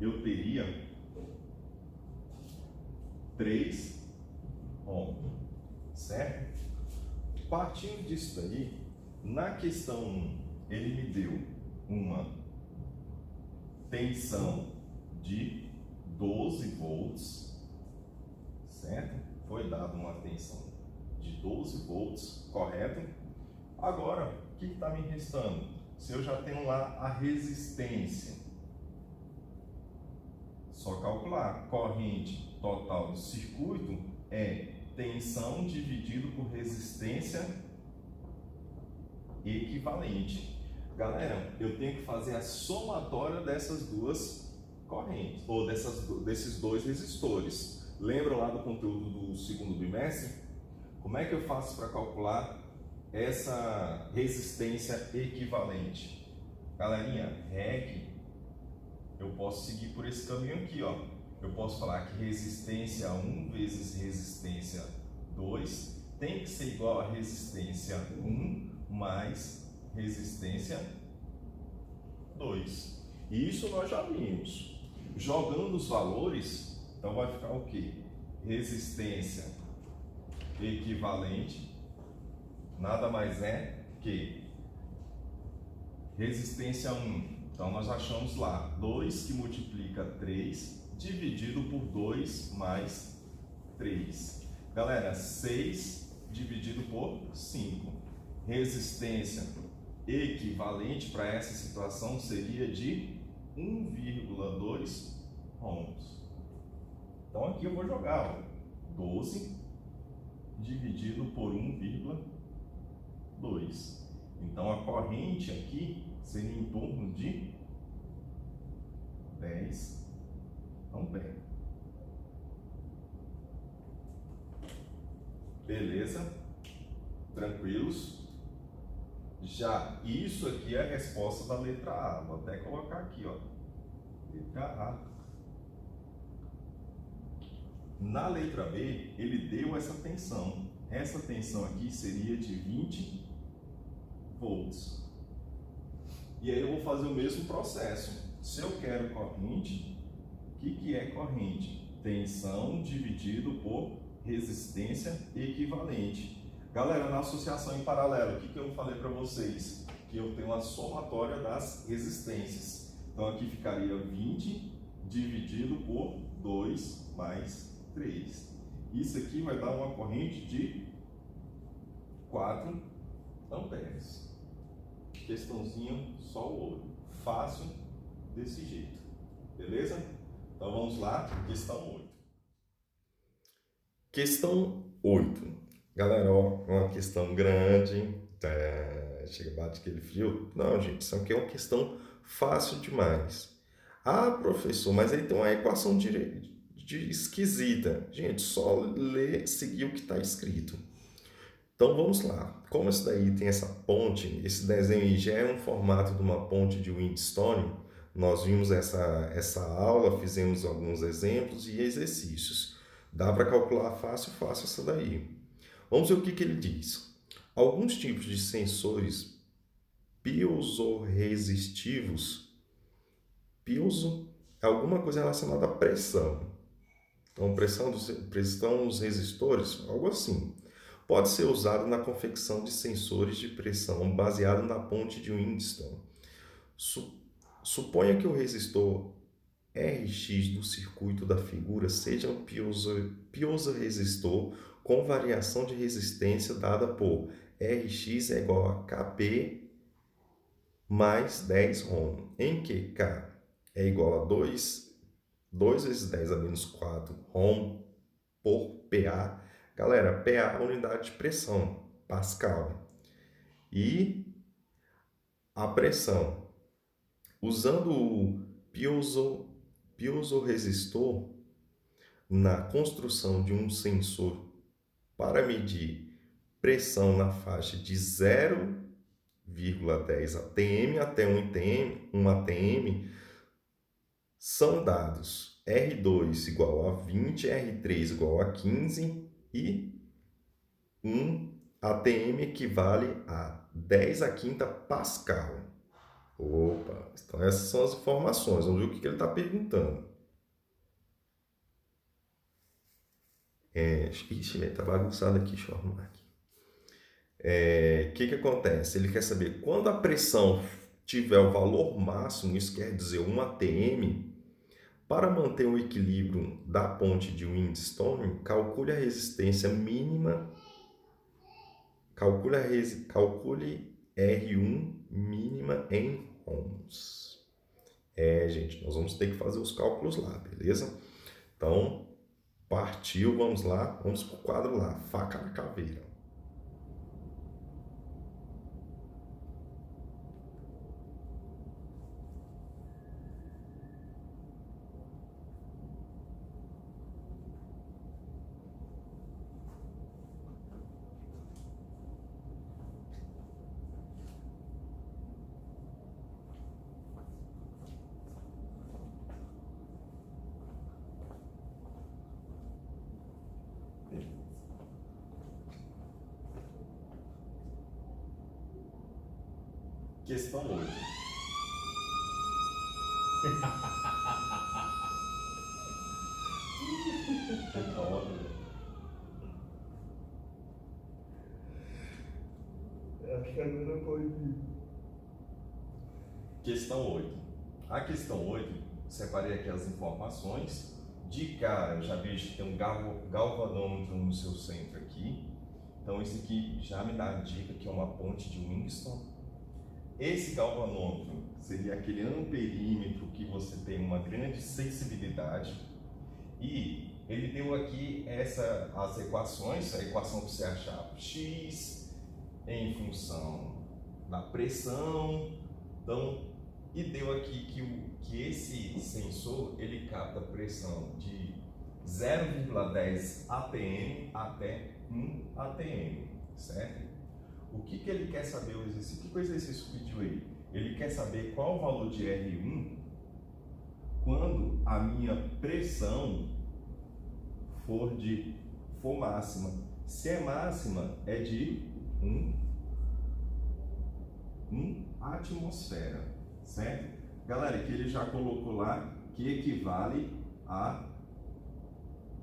eu teria 3 ohm, certo? Partindo disso daí, na questão 1, ele me deu uma tensão de 12 volts, certo? Foi dada uma tensão de 12 volts, correto? Agora, o que está me restando? Se eu já tenho lá a resistência, só calcular. Corrente total do circuito é tensão dividido por resistência equivalente. Galera, eu tenho que fazer a somatória dessas duas correntes, ou desses dois resistores. Lembra lá do conteúdo do segundo bimestre? Como é que eu faço para calcular essa resistência equivalente? Galerinha, REC eu posso seguir por esse caminho aqui, ó. Eu posso falar que resistência 1 vezes resistência 2 tem que ser igual a resistência 1 mais resistência 2. E isso nós já vimos. Jogando os valores, então vai ficar o quê? Resistência equivalente nada mais é que resistência 1. Então nós achamos lá 2 que multiplica 3 dividido por 2 mais 3. Galera, 6 dividido por 5. Resistência equivalente para essa situação seria de 1,2 ohms. Então aqui eu vou jogar, ó, 12 dividido por 1,2. Então a corrente aqui seria em torno de 10 amperes. Beleza? Tranquilos? Já isso aqui é a resposta da letra A. Vou até colocar aqui, ó. Letra A. Na letra B, ele deu essa tensão. Essa tensão aqui seria de 20 volts. E aí eu vou fazer o mesmo processo. Se eu quero corrente, o que é corrente? Tensão dividido por resistência equivalente. Galera, na associação em paralelo, o que eu falei para vocês? Que eu tenho a somatória das resistências. Então aqui ficaria 20 dividido por 2 mais 3. Isso aqui vai dar uma corrente de 4 amperes. Questãozinha só o olho. Fácil desse jeito. Beleza? Então vamos lá, questão 8. Questão 8. Galera, ó, uma questão grande. Chega, bate aquele frio. Não, gente, isso aqui é uma questão fácil demais. Ah, professor, mas aí tem uma equação de esquisita. Gente, só ler, seguir o que está escrito. Então vamos lá. Como isso daí tem essa ponte, esse desenho aí já é um formato de uma ponte de Windstone. Nós vimos essa aula, fizemos alguns exemplos e exercícios. Dá para calcular fácil essa daí. Vamos ver o que ele diz. Alguns tipos de sensores piezoresistivos. Piezo é alguma coisa relacionada à pressão. Então, pressão dos resistores, algo assim. Pode ser usado na confecção de sensores de pressão baseado na ponte de Windstone. Suponha que o resistor Rx do circuito da figura seja um piezoresistor com variação de resistência dada por Rx é igual a Kp mais 10 ohm, em que K é igual a 2 vezes 10 a menos 4 ohm por PA. Galera, PA é a unidade de pressão, Pascal. E a pressão, usando o piezoresistor na construção de um sensor para medir pressão na faixa de 0,10 atm até 1 atm, são dados R2 igual a 20, R3 igual a 15 e 1 atm equivale a 10 a quinta Pascal. Opa, então essas são as informações. Vamos ver o que ele está perguntando. Ixi, está bagunçado aqui, deixa eu arrumar aqui. O que acontece? Ele quer saber quando a pressão tiver o valor máximo, isso quer dizer 1 atm, para manter o equilíbrio da ponte de Windstone, calcule a resistência mínima, calcule R1 mínima em ohms. Gente, nós vamos ter que fazer os cálculos lá, beleza? Então, partiu, vamos lá, vamos para o quadro lá, faca na caveira. Questão 8. Acho que agora pode ir. Questão 8. A questão 8, separei aqui as informações. De cara, eu já vejo que tem um galvanômetro no seu centro aqui. Então, esse aqui já me dá a dica que é uma ponte de Winston. Esse galvanômetro seria aquele amperímetro que você tem uma grande sensibilidade. E ele deu aqui as equações, a equação que você achar x em função da pressão. Então, e deu aqui que esse sensor ele capta pressão de 0,10 atm até 1 atm, certo? O que ele quer saber o exercício? O que o exercício pediu aí? Ele quer saber qual o valor de R1 quando a minha pressão for máxima. Se é máxima, é de 1 atmosfera, certo? Galera, aqui ele já colocou lá que equivale a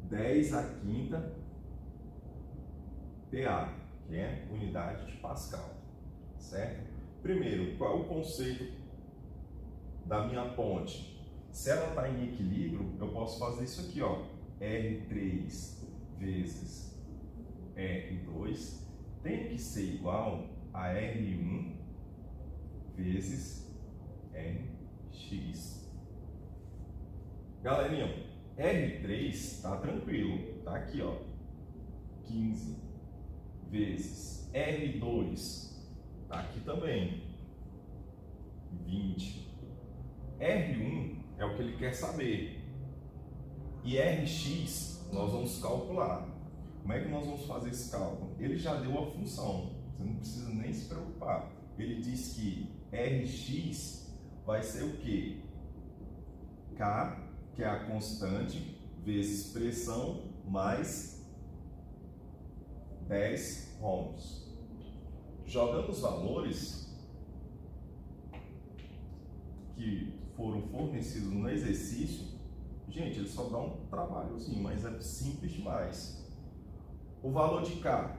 10 à quinta PA, que é unidade de Pascal, certo? Primeiro, qual é o conceito da minha ponte? Se ela está em equilíbrio, eu posso fazer isso aqui, ó, R3 vezes R2 tem que ser igual a R1 vezes Rx. Galerinha, R3 tá tranquilo, tá aqui, ó, 15 vezes R2, tá aqui também, 20. R1 é o que ele quer saber. E Rx nós vamos calcular. Como é que nós vamos fazer esse cálculo? Ele já deu a função, você não precisa nem se preocupar. Ele diz que Rx vai ser o quê? K, que é a constante, vezes pressão, mais 10 ohms. Jogando os valores que foram fornecidos no exercício, gente, ele só dá um trabalhozinho, mas é simples demais. O valor de K,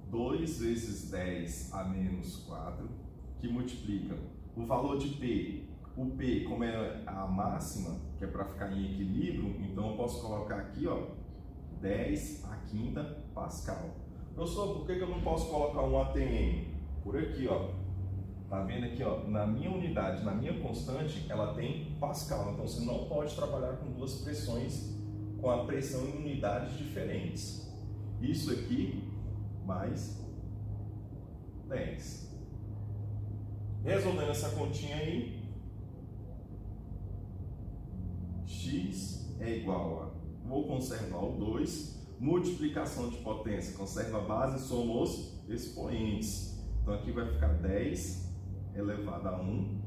2 vezes 10 a menos 4, que multiplica o valor de P. O P, como é a máxima, que é para ficar em equilíbrio, então eu posso colocar aqui, ó, 10 a quinta Pascal. Professor, por que eu não posso colocar um ATM? Por aqui, ó. Tá vendo aqui, ó, na minha unidade, na minha constante, ela tem Pascal. Então você não pode trabalhar com duas pressões, com a pressão em unidades diferentes. Isso aqui mais 10. Resolvendo essa continha aí, x é igual a, vou conservar o 2, multiplicação de potência, conserva a base, soma os expoentes. Então aqui vai ficar 10 elevado a 1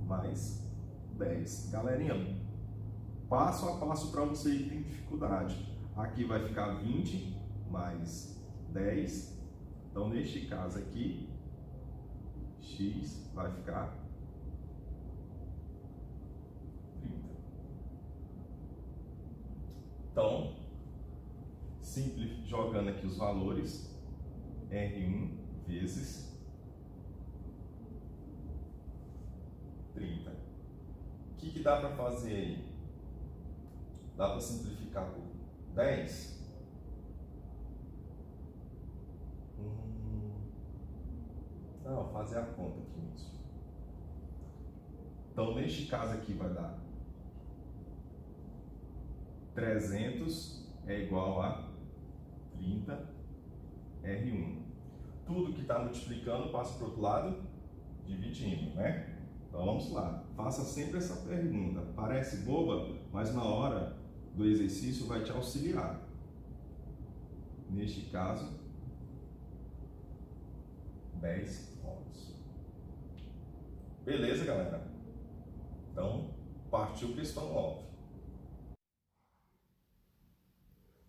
mais 10. Galerinha, passo a passo para você que tem dificuldade. Aqui vai ficar 20 mais 10. Então neste caso aqui, x vai ficar 30. Então, simples, jogando aqui os valores, R1 vezes 30. O que dá para fazer aí? Dá para simplificar por 10? Não, fazer a conta aqui mesmo. Então, neste caso aqui vai dar 300 é igual a 30 R1. Tudo que está multiplicando passa para o outro lado, dividindo, né? Então vamos lá, faça sempre essa pergunta. Parece boba, mas na hora do exercício vai te auxiliar. Neste caso, 10 ohms. Beleza, galera? Então, partiu questão 9.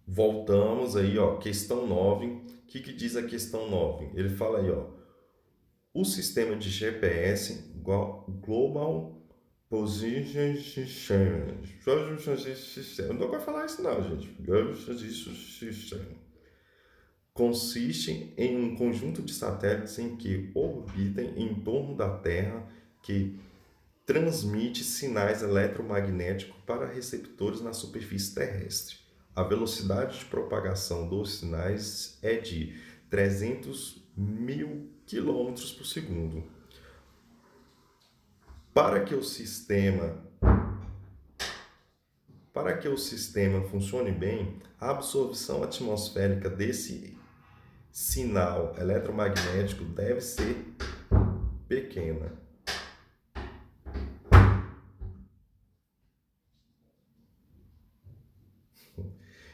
Voltamos aí, ó, questão 9. O que diz a questão 9? Ele fala aí, ó, O sistema de GPS, Global Position System. Eu não vou falar isso não, gente. Consiste em um conjunto de satélites em que orbitam em torno da Terra que transmite sinais eletromagnéticos para receptores na superfície terrestre. A velocidade de propagação dos sinais é de 300.000 km por segundo. Para que o sistema funcione bem, a absorção atmosférica desse sinal eletromagnético deve ser pequena.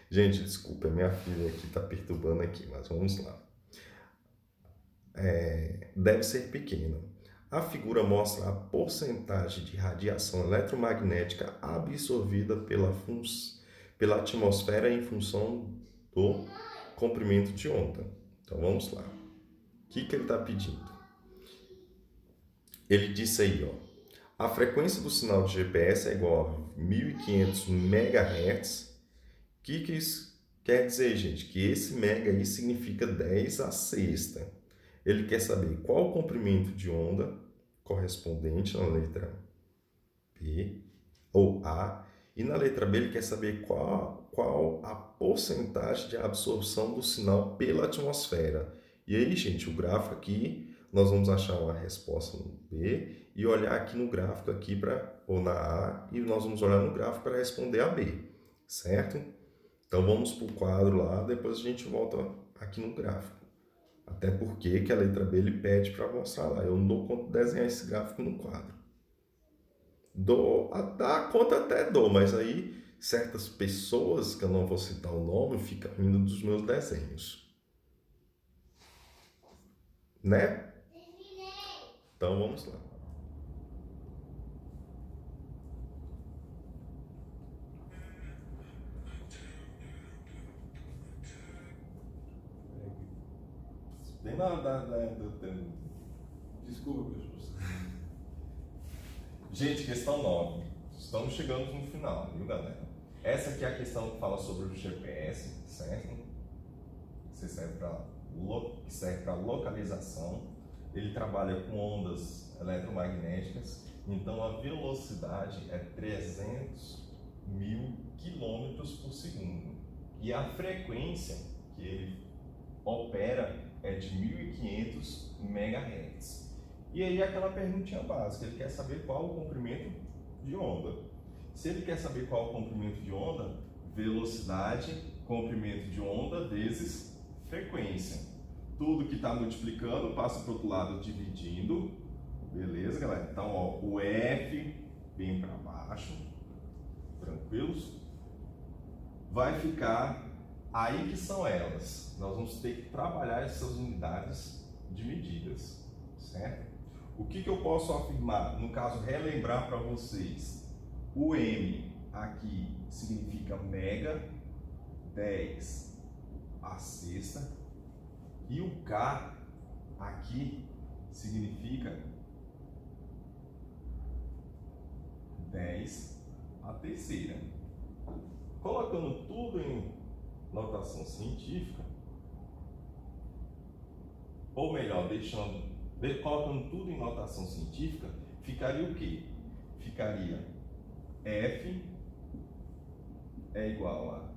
Gente, desculpa, minha filha aqui está perturbando aqui, mas vamos lá. Deve ser pequena. A figura mostra a porcentagem de radiação eletromagnética absorvida pela atmosfera em função do comprimento de onda. Então vamos lá. O que ele está pedindo? Ele disse aí, ó, a frequência do sinal de GPS é igual a 1500 MHz. O que isso quer dizer, gente? Que esse mega aí significa 10 à sexta. Ele quer saber qual o comprimento de onda correspondente na letra B ou A, e na letra B ele quer saber qual a porcentagem de absorção do sinal pela atmosfera. E aí, gente, o gráfico aqui, nós vamos achar uma resposta no B e olhar aqui no gráfico aqui ou na A, e nós vamos olhar no gráfico para responder a B, certo? Então vamos para o quadro lá, depois a gente volta aqui no gráfico. Até porque que a letra B ele pede para mostrar lá. Eu não dou conta de desenhar esse gráfico no quadro. Dá conta até dou, mas aí certas pessoas, que eu não vou citar o nome, ficam rindo dos meus desenhos. Né? Então vamos lá. Bem Desculpa, professor. Gente, questão 9. Estamos chegando no final, viu, galera? Essa aqui é a questão que fala sobre o GPS, certo? Que serve para localização. Ele trabalha com ondas eletromagnéticas, então a velocidade é 300.000 km por segundo. E a frequência que ele opera é de 1500 MHz. E aí aquela perguntinha básica, ele quer saber qual o comprimento de onda. Se ele quer saber qual o comprimento de onda, velocidade, comprimento de onda vezes frequência. Tudo que está multiplicando passa para o outro lado dividindo. Beleza, galera? Então, ó, o F vem para baixo, tranquilos? Vai ficar aí que são elas. Nós vamos ter que trabalhar essas unidades de medidas, certo? O que eu posso afirmar? No caso, relembrar para vocês. O M aqui significa mega, 10 à sexta. E o K aqui significa 10 à terceira. Colocando tudo em notação científica, ou melhor, colocando tudo em notação científica, ficaria o quê? Ficaria F é igual a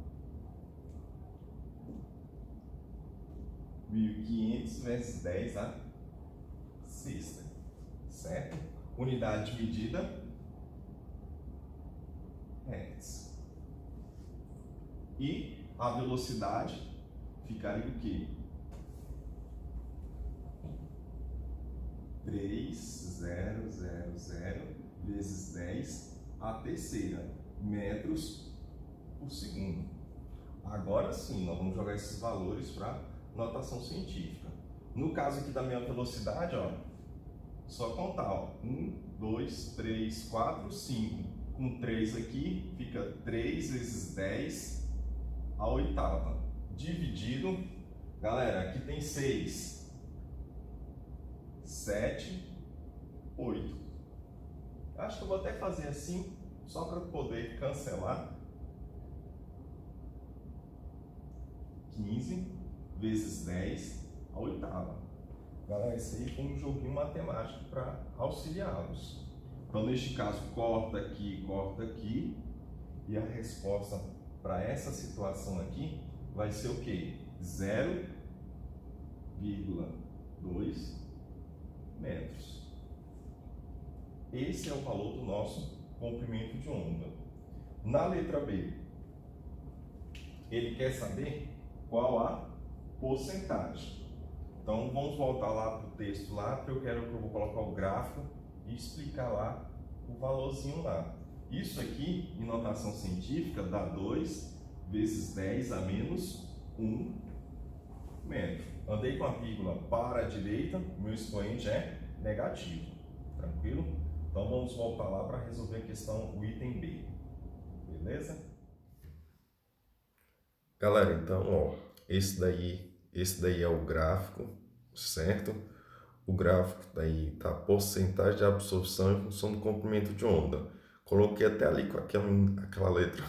1500 vezes 10 à sexta, certo? Unidade de medida, Hertz. E a velocidade ficaria o quê? 3.000 vezes 10 à terceira metros por segundo. Agora sim, nós vamos jogar esses valores para notação científica. No caso aqui da minha velocidade, ó, só contar, ó, 1, 2, 3, 4, 5. Com 3 aqui, fica 3 vezes 10 à oitava. Dividido, galera, aqui tem 6. 7, 8. Acho que eu vou até fazer assim, só para poder cancelar. 15 vezes 10 a oitava. Galera, esse aí foi um joguinho matemático para auxiliá-los. Então, neste caso, corta aqui, e a resposta para essa situação aqui vai ser o quê? 0,2 metros. Esse é o valor do nosso comprimento de onda. Na letra B, ele quer saber qual a porcentagem. Então, vamos voltar lá para o texto lá, porque eu vou colocar o gráfico e explicar lá o valorzinho lá. Isso aqui, em notação científica, dá 2 vezes 10 a menos 1 metro. Andei com a vírgula para a direita, meu expoente é negativo. Tranquilo? Então, vamos voltar lá para resolver a questão, o item B. Beleza? Galera, então, ó, esse daí é o gráfico, certo? O gráfico daí tá a porcentagem de absorção em função do comprimento de onda. Coloquei até ali com aquela letra,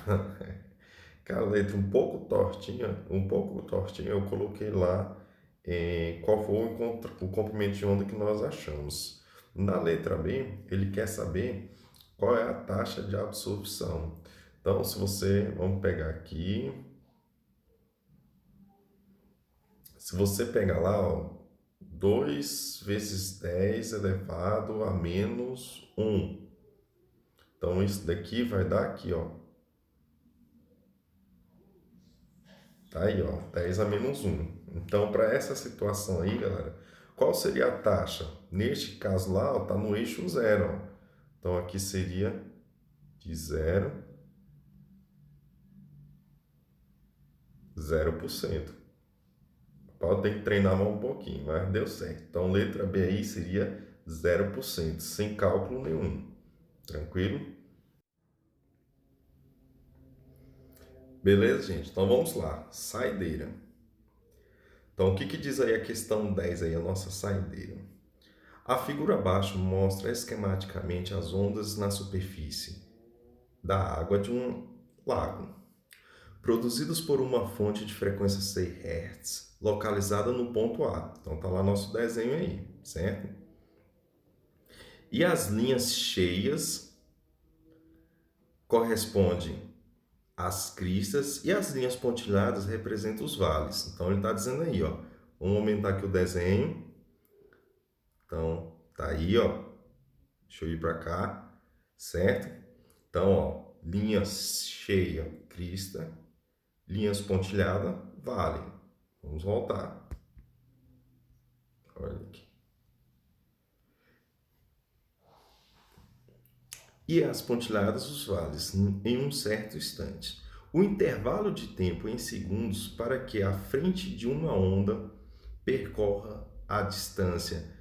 aquela letra um pouco tortinha, eu coloquei lá qual foi o comprimento de onda que nós achamos. Na letra B, ele quer saber qual é a taxa de absorção. Então, vamos pegar aqui. Se você pegar lá, ó, 2 vezes 10 elevado a menos 1. Então, isso daqui vai dar aqui, ó. Tá aí, ó, 10 a menos 1. Então, para essa situação aí, galera, qual seria a taxa? Neste caso lá, ó, tá no eixo 0, ó. Então, aqui seria de 0%. Pode ter que treinar mais um pouquinho, mas deu certo. Então, letra B aí seria 0%, sem cálculo nenhum. Tranquilo? Beleza, gente? Então, vamos lá. Saideira. Então, o que diz aí a questão 10 aí, a nossa saideira? A figura abaixo mostra esquematicamente as ondas na superfície da água de um lago, produzidos por uma fonte de frequência 6 Hz, localizada no ponto A. Então, tá lá nosso desenho aí, certo? E as linhas cheias correspondem às cristas e as linhas pontilhadas representam os vales. Então, ele está dizendo aí, ó. Vamos aumentar aqui o desenho. Então, tá aí, ó. Deixa eu ir para cá, certo? Então, ó, linha cheia, crista, linhas pontilhadas, vale. Vamos voltar. Olha aqui. E as pontilhadas, os vales, em um certo instante. O intervalo de tempo em segundos para que a frente de uma onda percorra a distância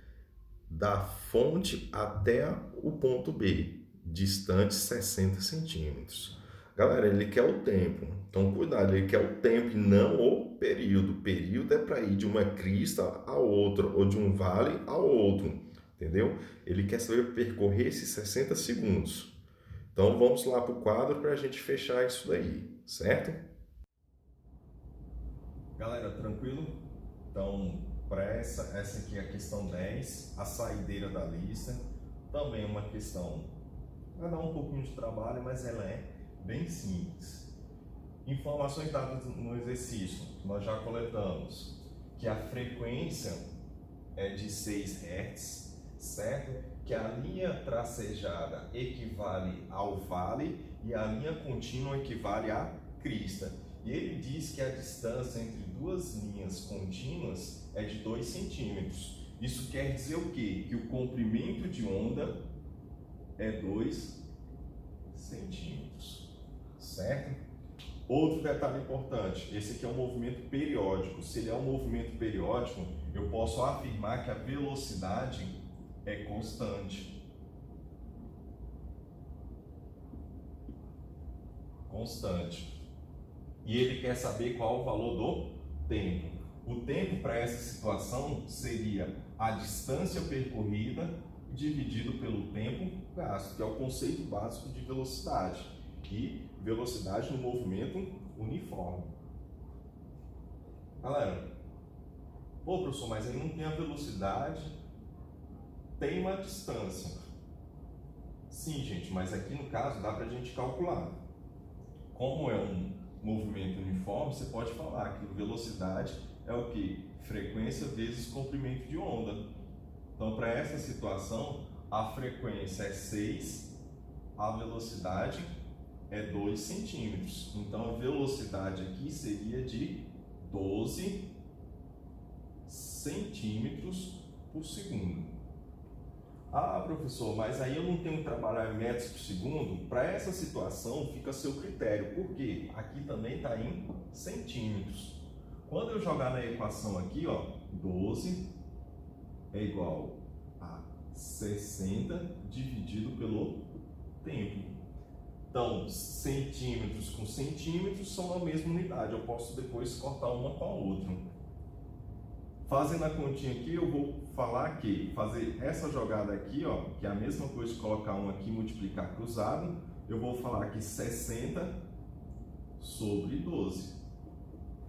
da fonte até o ponto B, distante 60 centímetros. Galera, ele quer o tempo. Então, cuidado, ele quer o tempo e não o período. O período é para ir de uma crista a outra, ou de um vale a outro. Entendeu? Ele quer saber percorrer esses 60 segundos. Então, vamos lá para o quadro para a gente fechar isso daí, certo? Galera, tranquilo? Então, para essa aqui é a questão 10, a saideira da lista. Também uma questão, vai dar um pouquinho de trabalho, mas ela é bem simples. Informações dadas no exercício, nós já coletamos que a frequência é de 6 Hz, certo? Que a linha tracejada equivale ao vale e a linha contínua equivale à crista. E ele diz que a distância entre duas linhas contínuas é de 2 centímetros. Isso quer dizer o quê? Que o comprimento de onda é 2 centímetros, certo? Outro detalhe importante, esse aqui é um movimento periódico. Se ele é um movimento periódico, eu posso afirmar que a velocidade é constante. E ele quer saber qual o valor do tempo. O tempo para essa situação seria a distância percorrida dividido pelo tempo gasto, que é o conceito básico de velocidade, e velocidade no movimento uniforme. Galera, pô, professor, mas aí não tem a velocidade, tem uma distância. Sim, gente, mas aqui no caso dá pra gente calcular. Como é um movimento uniforme, você pode falar que velocidade é o que? Frequência vezes comprimento de onda. Então, para essa situação, a frequência é 6, a velocidade é 2 centímetros. Então, a velocidade aqui seria de 12 centímetros por segundo. Ah, professor, mas aí eu não tenho que trabalhar em metros por segundo? Para essa situação, fica a seu critério. Por quê? Aqui também está em centímetros. Quando eu jogar na equação aqui, ó, 12 é igual a 60 dividido pelo tempo. Então, centímetros com centímetros são a mesma unidade. Eu posso depois cortar uma com a outra. Fazendo a continha aqui, eu vou falar que fazer essa jogada aqui, ó, que é a mesma coisa de colocar um aqui e multiplicar cruzado, eu vou falar que 60 sobre 12.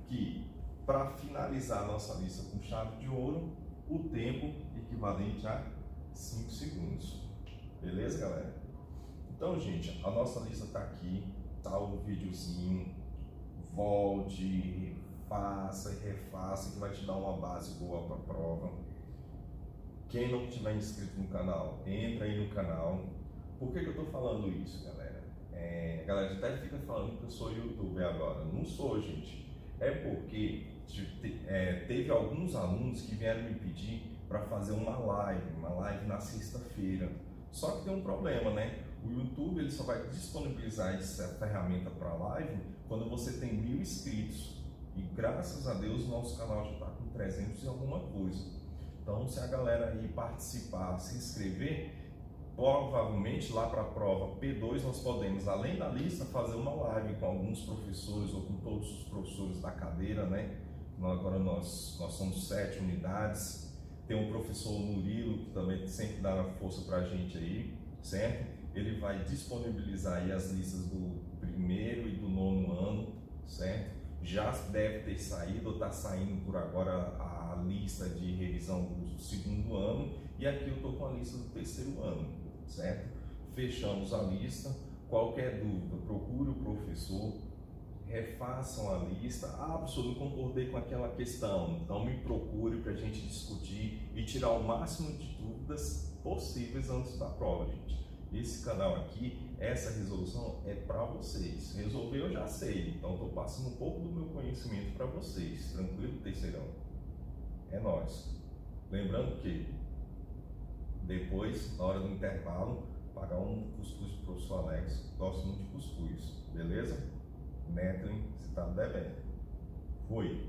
Que, para finalizar a nossa lista com chave de ouro, o tempo equivalente a 5 segundos. Beleza, galera? Então, gente, a nossa lista está aqui, tá o videozinho, volte, faça e refaça, que vai te dar uma base boa para a prova. Quem não tiver inscrito no canal, entra aí no canal. Por que eu estou falando isso, galera? A galera até fica falando que eu sou youtuber agora. Não sou, gente. É porque teve alguns alunos que vieram me pedir para fazer uma live na sexta-feira. Só que tem um problema, né? O YouTube ele só vai disponibilizar essa ferramenta para live quando você tem 1000 inscritos. E graças a Deus nosso canal já está com 300 e alguma coisa. Então, se a galera aí participar, se inscrever, provavelmente lá para a prova P2 nós podemos, além da lista, fazer uma live com alguns professores ou com todos os professores da cadeira, né? Agora nós somos 7 unidades. Tem um professor Murilo que também sempre dá força para a gente aí, certo? Ele vai disponibilizar aí as listas do 1º e do 9º ano, certo? Já deve ter saído ou está saindo por agora a lista de revisão do 2º ano, e aqui eu estou com a lista do 3º ano, certo? Fechamos a lista. Qualquer dúvida, procure o professor, refaçam a lista. Ah, professor, não concordei com aquela questão, então me procure para a gente discutir e tirar o máximo de dúvidas possíveis antes da prova, gente. Esse canal aqui, essa resolução é para vocês. Resolver eu já sei, então estou passando um pouco do meu conhecimento para vocês. Tranquilo, terceirão? É nóis. Lembrando que depois, na hora do intervalo, pagar um cuscuz para o professor Alex. Gosto muito de cuscuz, beleza? Netlin, você está devendo. Fui.